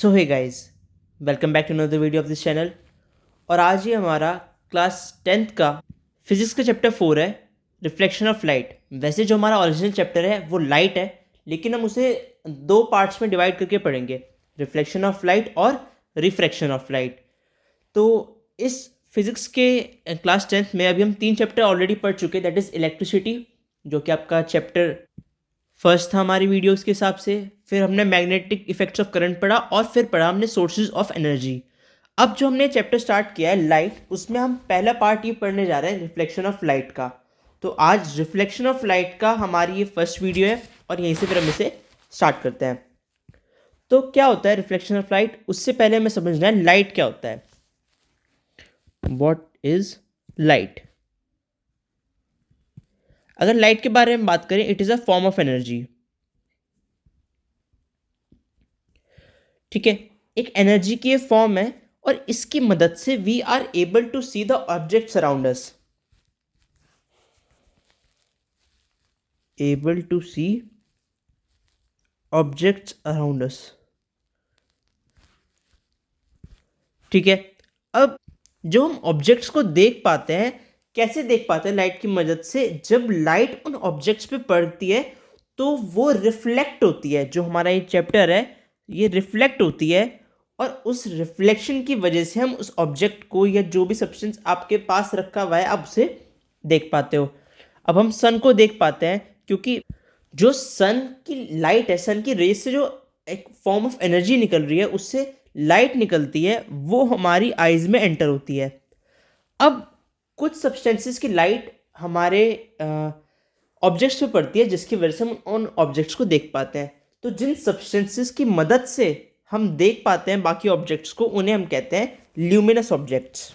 So hey guys, welcome back to another video of this channel. और आज ये हमारा क्लास 10th का फिजिक्स का चैप्टर 4 है, रिफ्लेक्शन ऑफ लाइट। वैसे जो हमारा ओरिजिनल चैप्टर है वो लाइट है, लेकिन हम उसे दो पार्ट्स में डिवाइड करके पढ़ेंगे, रिफ्लेक्शन ऑफ लाइट और रिफ्रैक्शन ऑफ लाइट। तो इस फिजिक्स के क्लास 10th में अभी हम 3 चैप्टर ऑलरेडी पढ़ चुके, दैट इज़ इलेक्ट्रिसिटी, जो कि आपका चैप्टर फर्स्ट था हमारी वीडियोस के हिसाब से। फिर हमने मैग्नेटिक इफेक्ट्स ऑफ करंट पढ़ा और फिर पढ़ा हमने सोर्सेज ऑफ एनर्जी। अब जो हमने चैप्टर स्टार्ट किया है लाइट, उसमें हम पहला पार्ट ये पढ़ने जा रहे हैं रिफ्लेक्शन ऑफ लाइट का। तो आज रिफ्लेक्शन ऑफ लाइट का हमारी ये फर्स्ट वीडियो है और यहीं से फिर हम इसे स्टार्ट करते हैं। तो क्या होता है रिफ्लेक्शन ऑफ लाइट, उससे पहले हमें समझना है लाइट क्या होता है। What is light? अगर लाइट के बारे में बात करें, it is a form of energy. ठीक है, एक एनर्जी की ये फॉर्म है और इसकी मदद से we are able to see the objects around us. Able to see objects around us. ठीक है, अब जो हम ऑब्जेक्ट्स को देख पाते हैं, कैसे देख पाते हैं? लाइट की मदद से। जब लाइट उन ऑब्जेक्ट्स पे पड़ती है तो वो रिफ्लेक्ट होती है। जो हमारा ये चैप्टर है ये रिफ्लेक्ट होती है, और उस रिफ्लेक्शन की वजह से हम उस ऑब्जेक्ट को या जो भी सब्सटेंस आपके पास रखा हुआ है आप उसे देख पाते हो। अब हम सन को देख पाते हैं क्योंकि जो सन की लाइट है, सन की रेस से जो एक फॉर्म ऑफ एनर्जी निकल रही है, उससे लाइट निकलती है, वो हमारी आइज़ में एंटर होती है। अब कुछ सब्सटेंसेस की लाइट हमारे ऑब्जेक्ट्स पे पड़ती है, जिसकी वजह से हम उन ऑब्जेक्ट्स को देख पाते हैं। तो जिन सब्सटेंसेस की मदद से हम देख पाते हैं बाकी ऑब्जेक्ट्स को, उन्हें हम कहते हैं ल्यूमिनस ऑब्जेक्ट्स।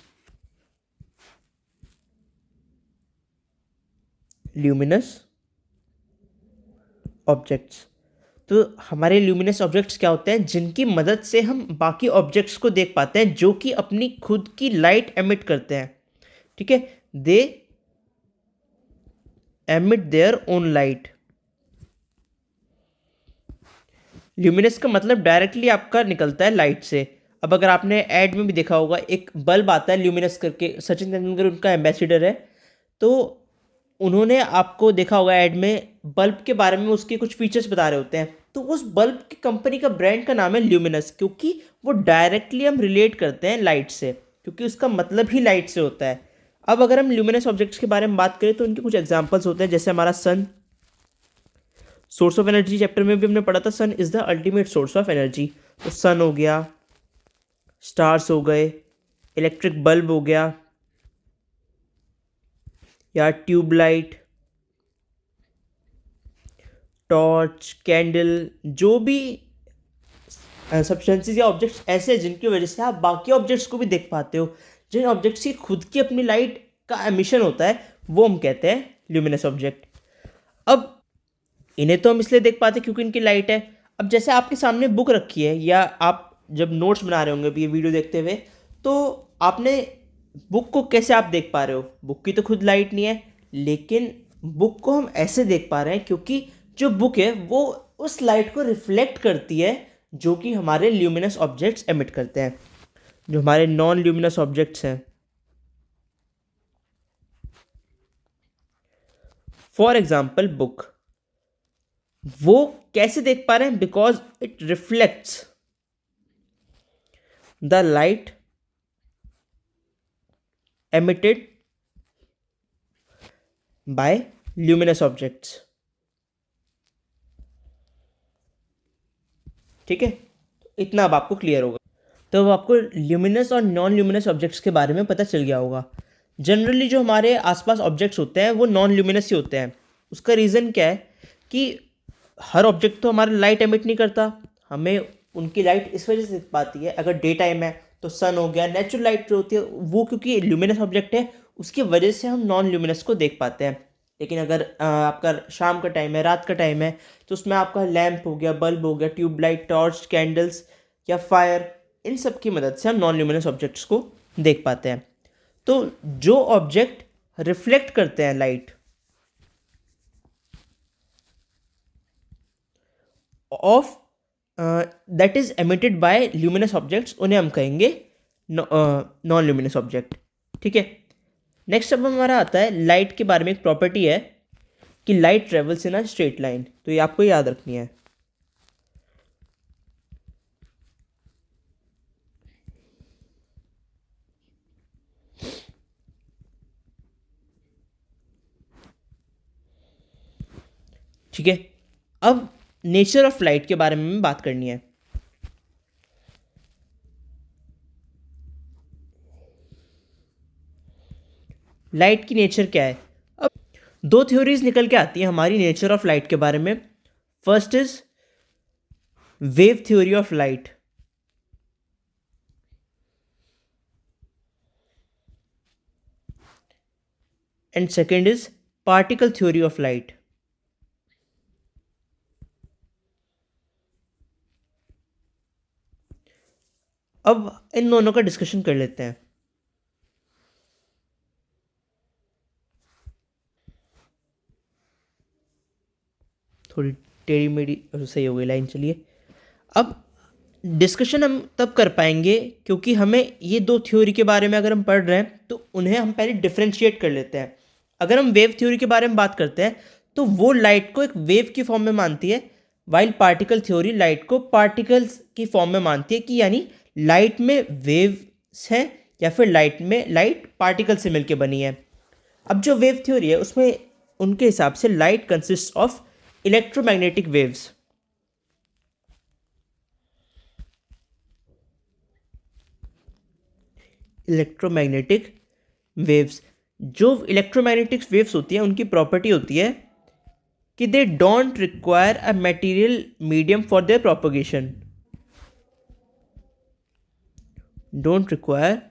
Luminous objects. तो हमारे ल्यूमिनस ऑब्जेक्ट्स क्या होते हैं? जिनकी मदद से हम बाकी ऑब्जेक्ट्स को देख पाते हैं, जो कि अपनी खुद की लाइट एमिट करते हैं। ठीक है, दे emit their own light. Luminous का मतलब डायरेक्टली आपका निकलता है लाइट से। अब अगर आपने ऐड में भी देखा होगा, एक बल्ब आता है ल्यूमिनस करके, सचिन तेंदुलकर उनका एम्बेसडर है। तो उन्होंने आपको देखा होगा ऐड में, बल्ब के बारे में उसके कुछ फीचर्स बता रहे होते हैं। तो उस बल्ब की कंपनी का ब्रांड का नाम है ल्यूमिनस, क्योंकि वो डायरेक्टली हम रिलेट करते हैं लाइट से, क्योंकि उसका मतलब ही लाइट से होता है। अब अगर हम ल्यूमिनस ऑब्जेक्ट्स के बारे में बात करें तो उनके कुछ एग्जाम्पल्स होते हैं, जैसे हमारा sun. Source of energy chapter में भी हमने पढ़ा था, sun is the ultimate source of energy. तो सन हो गया, स्टार्स हो गए, इलेक्ट्रिक बल्ब हो गया, या ट्यूबलाइट, टॉर्च, कैंडल, जो भी सब्सटेंसेस या ऑब्जेक्ट्स ऐसे हैं जिनकी वजह से आप बाकी ऑब्जेक्ट्स को भी देख पाते हो। जिन ऑब्जेक्ट्स की खुद की अपनी लाइट का एमिशन होता है, वो हम कहते हैं ल्यूमिनस ऑब्जेक्ट। अब इन्हें तो हम इसलिए देख पाते हैं क्योंकि इनकी लाइट है। अब जैसे आपके सामने बुक रखी है, या आप जब नोट्स बना रहे होंगे अभी ये वीडियो देखते हुए, तो आपने बुक को कैसे आप देख पा रहे हो? बुक की तो खुद लाइट नहीं है, लेकिन बुक को हम ऐसे देख पा रहे हैं क्योंकि जो बुक है वो उस लाइट को रिफ्लेक्ट करती है, जो कि हमारे ल्यूमिनस ऑब्जेक्ट्स एमिट करते हैं। जो हमारे नॉन ल्यूमिनस ऑब्जेक्ट्स हैं, फॉर एग्जाम्पल बुक, वो कैसे देख पा रहे हैं? Because it reflects the light emitted by luminous objects। ठीक है, इतना अब आपको क्लियर होगा। तो अब आपको ल्यूमिनस और नॉन ल्यूमिनस ऑब्जेक्ट्स के बारे में पता चल गया होगा। जनरली जो हमारे आसपास ऑब्जेक्ट्स होते हैं वो नॉन ल्यूमिनस ही होते हैं। उसका रीज़न क्या है कि हर ऑब्जेक्ट तो हमारा लाइट एमिट नहीं करता, हमें उनकी लाइट इस वजह से दिख पाती है। अगर डे टाइम है तो सन हो गया, नेचुरल लाइट जो होती है वो, क्योंकि ल्यूमिनस ऑब्जेक्ट है उसकी वजह से हम नॉन ल्यूमिनस को देख पाते हैं। लेकिन अगर आपका शाम का टाइम है, रात का टाइम है, तो उसमें आपका लैंप हो गया, बल्ब हो गया, ट्यूबलाइट, टॉर्च, कैंडल्स या फायर, इन सब की मदद से हम नॉन ल्यूमिनस ऑब्जेक्ट्स को देख पाते हैं। तो जो ऑब्जेक्ट रिफ्लेक्ट करते हैं light of that is emitted by luminous objects, उन्हें हम कहेंगे नॉन ल्यूमिनस ऑब्जेक्ट। ठीक है, नेक्स्ट अब हमारा आता है लाइट के बारे में। एक प्रॉपर्टी है कि light travels in a straight line, तो ये आपको याद रखनी है। ठीक है, अब नेचर ऑफ लाइट के बारे में बात करनी है। लाइट की नेचर क्या है? अब दो थ्योरीज निकल के आती हैं हमारी नेचर ऑफ लाइट के बारे में। First is wave theory of light, and second is particle theory of light. अब इन दोनों का डिस्कशन कर लेते हैं। थोड़ी टेढ़ी मेढ़ी सही हो गई लाइन, चलिए। अब डिस्कशन हम तब कर पाएंगे क्योंकि हमें ये दो थ्योरी के बारे में अगर हम पढ़ रहे हैं तो उन्हें हम पहले डिफ्रेंशिएट कर लेते हैं। अगर हम वेव थ्योरी के बारे में बात करते हैं तो वो लाइट को एक वेव की फॉर्म में मानती है, वाइल पार्टिकल थ्योरी लाइट को पार्टिकल्स की फॉर्म में मानती है, कि यानी लाइट में वेव्स हैं या फिर लाइट पार्टिकल से मिलकर बनी है। अब जो वेव थ्योरी है उसमें उनके हिसाब से light consist of electromagnetic waves. Electromagnetic waves, जो इलेक्ट्रोमैग्नेटिक वेव्स होती हैं उनकी प्रॉपर्टी होती है कि they don't require a material medium for their propagation. Don't require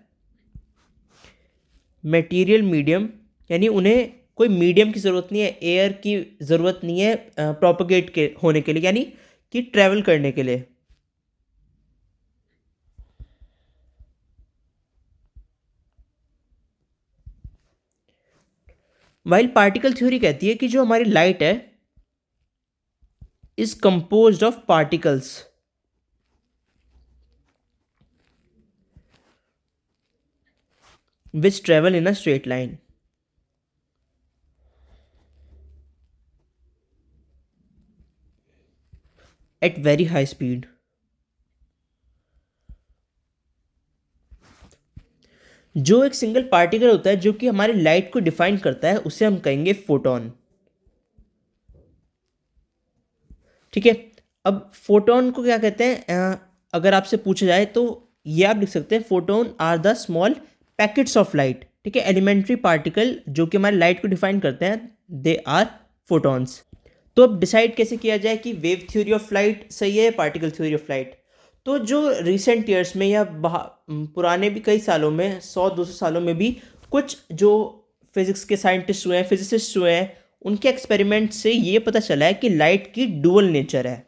material medium, यानी उन्हें कोई मीडियम की ज़रूरत नहीं है, एयर की ज़रूरत नहीं है प्रोपगेट के होने के लिए, यानी कि ट्रैवल करने के लिए। वाइल पार्टिकल थ्योरी कहती है कि जो हमारी लाइट है is composed of particles which travel in a straight line. At very high speed. जो एक सिंगल पार्टिकल होता है जो कि हमारी लाइट को डिफाइन करता है उसे हम कहेंगे फोटोन। ठीक है, अब फोटोन को क्या कहते हैं? अगर आपसे पूछा जाए तो ये आप लिख सकते हैं, photon are the small packets of light. ठीक है, एलिमेंट्री पार्टिकल जो कि हमारी लाइट को डिफाइन करते हैं, दे आर फोटॉन्स। तो अब डिसाइड कैसे किया जाए कि वेव थ्योरी ऑफ लाइट सही है या पार्टिकल थ्योरी ऑफ लाइट? तो जो रिसेंट ईयर्स में या पुराने भी कई सालों में, 100-200 सालों में भी कुछ जो फिजिक्स के साइंटिस्ट हुए हैं, फिजिसिस्ट हुए हैं, उनके एक्सपेरिमेंट से ये पता चला है कि लाइट की डुअल नेचर है।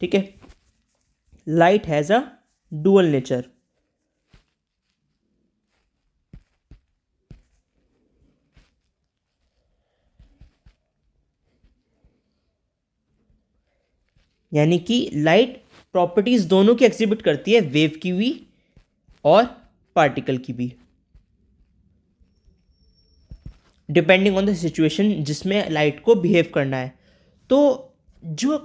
ठीक है, light has a dual nature. यानी कि लाइट प्रॉपर्टीज दोनों की एग्जिबिट करती है, वेव की भी और पार्टिकल की भी, डिपेंडिंग ऑन द सिचुएशन जिसमें लाइट को बिहेव करना है। तो जो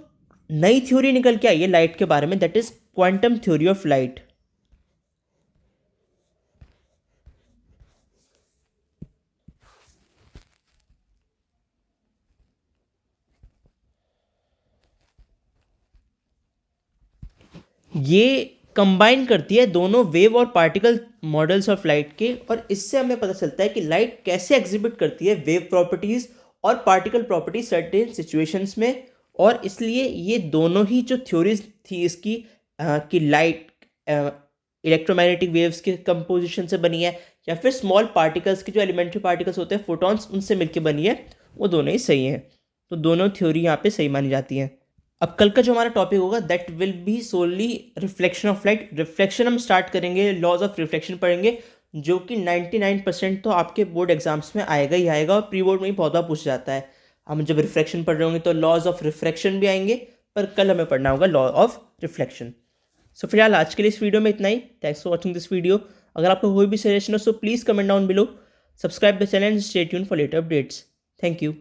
नई थ्योरी निकल के आई है लाइट के बारे में, that is quantum theory of light. ये कंबाइन करती है दोनों वेव और पार्टिकल मॉडल्स ऑफ लाइट के, और इससे हमें पता चलता है कि लाइट कैसे एग्जिबिट करती है वेव प्रॉपर्टीज और पार्टिकल प्रॉपर्टीज सर्टेन सिचुएशंस में। और इसलिए ये दोनों ही जो थ्योरीज थी इसकी, कि लाइट इलेक्ट्रोमैग्नेटिक वेव्स के कंपोजिशन से बनी है या फिर स्मॉल पार्टिकल्स के जो एलिमेंट्री पार्टिकल्स होते हैं फोटॉन्स, उनसे मिलकर बनी है, वो दोनों ही सही हैं। तो दोनों थ्योरी यहाँ पे सही मानी जाती हैं। अब कल का जो हमारा टॉपिक होगा that will be solely reflection of light. Reflection हम स्टार्ट करेंगे, लॉज ऑफ रिफ्लेक्शन पढ़ेंगे, जो कि 99% तो आपके बोर्ड एग्जाम्स में आएगा ही आएगा, और प्री बोर्ड में ही बहुत बार पूछ जाता है। हम जब रिफ्लेक्शन पढ़ रहे होंगे तो लॉज ऑफ रिफ्रैक्शन भी आएंगे, पर कल हमें पढ़ना होगा लॉ ऑफ रिफ्लेक्शन। सो फिलहाल आज के लिए इस वीडियो में इतना ही। Thanks for watching this video. अगर आपको कोई भी सजेशन हो so please comment down below, subscribe the channel and stay tuned for later updates. Thank you.